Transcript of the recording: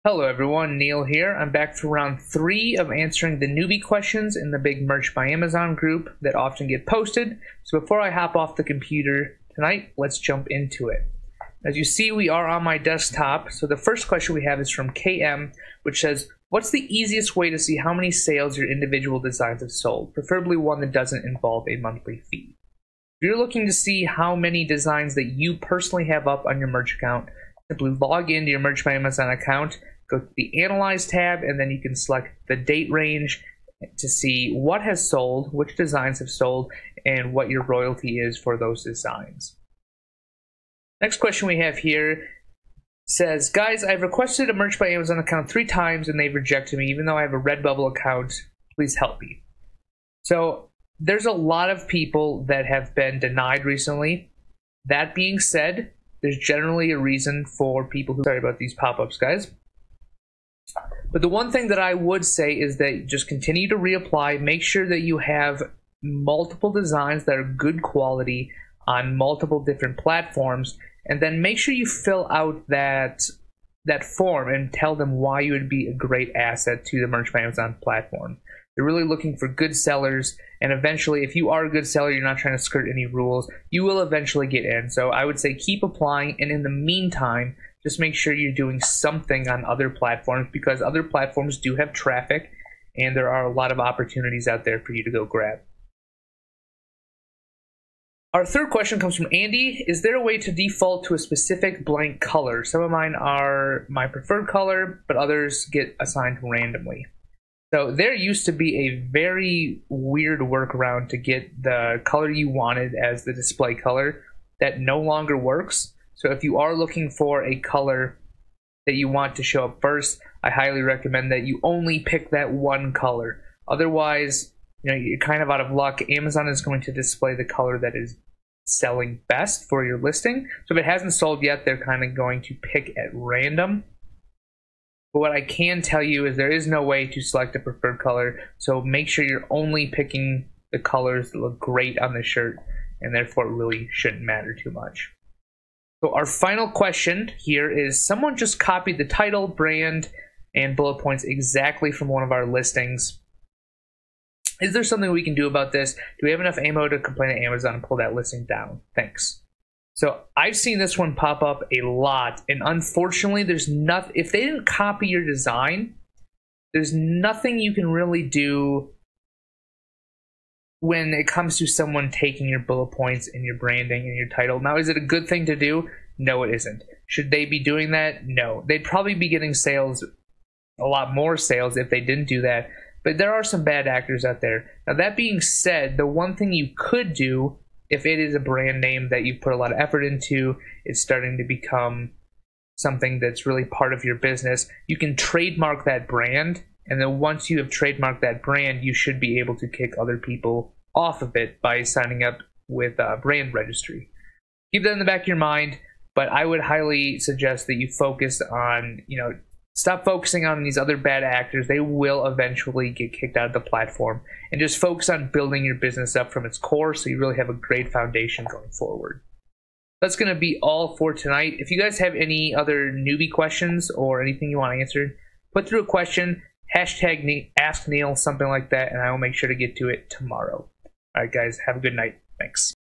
Hello everyone, Neil here. I'm back for round 3 of answering the newbie questions in the big Merch by Amazon group that often get posted. So before I hop off the computer tonight, let's jump into it. As you see, we are on my desktop. So the first question we have is from KM, which says, what's the easiest way to see how many sales your individual designs have sold? Preferably one that doesn't involve a monthly fee. If you're looking to see how many designs that you personally have up on your merch account, simply log into your Merch by Amazon account, go to the Analyze tab, and then you can select the date range to see what has sold, which designs have sold, and what your royalty is for those designs. Next question we have here says, guys, I've requested a Merch by Amazon account 3 times and they've rejected me even though I have a Redbubble account. Please help me. So there's a lot of people that have been denied recently. That being said, there's generally a reason for people who... Sorry about these pop-ups, guys. But the one thing that I would say is that just continue to reapply. Make sure that you have multiple designs that are good quality on multiple different platforms, and then make sure you fill out that form and tell them why you would be a great asset to the Merch by Amazon platform. They're really looking for good sellers, and eventually, if you are a good seller, you're not trying to skirt any rules, you will eventually get in. So I would say keep applying, and in the meantime, just make sure you're doing something on other platforms, because other platforms do have traffic, and there are a lot of opportunities out there for you to go grab. Our third question comes from Andy. Is there a way to default to a specific blank color? Some of mine are my preferred color, but others get assigned randomly. So there used to be a very weird workaround to get the color you wanted as the display color. That no longer works. So if you are looking for a color that you want to show up first, I highly recommend that you only pick that one color. Otherwise, you're kind of out of luck. Amazon is going to display the color that is selling best for your listing. So if it hasn't sold yet, they're kind of going to pick at random. But what I can tell you is there is no way to select a preferred color. So make sure you're only picking the colors that look great on the shirt, and therefore it really shouldn't matter too much. So our final question here is, someone just copied the title, brand, and bullet points exactly from one of our listings. Is there something we can do about this? Do we have enough ammo to complain to Amazon and pull that listing down? Thanks. So I've seen this one pop up a lot, and unfortunately there's nothing. If they didn't copy your design, there's nothing you can really do when it comes to someone taking your bullet points and your branding and your title. Now, is it a good thing to do? No, it isn't. Should they be doing that? No. They'd probably be getting sales, a lot more sales, if they didn't do that. But there are some bad actors out there. Now, that being said, the one thing you could do, if it is a brand name that you put a lot of effort into, it's starting to become something that's really part of your business, you can trademark that brand. And then once you have trademarked that brand, you should be able to kick other people off of it by signing up with a brand registry. Keep that in the back of your mind, but I would highly suggest that you focus on, stop focusing on these other bad actors. They will eventually get kicked out of the platform, and just focus on building your business up from its core so you really have a great foundation going forward. That's going to be all for tonight. If you guys have any other newbie questions or anything you want answered, put through a question, hashtag Ask Neil, something like that, and I will make sure to get to it tomorrow. All right, guys, have a good night. Thanks.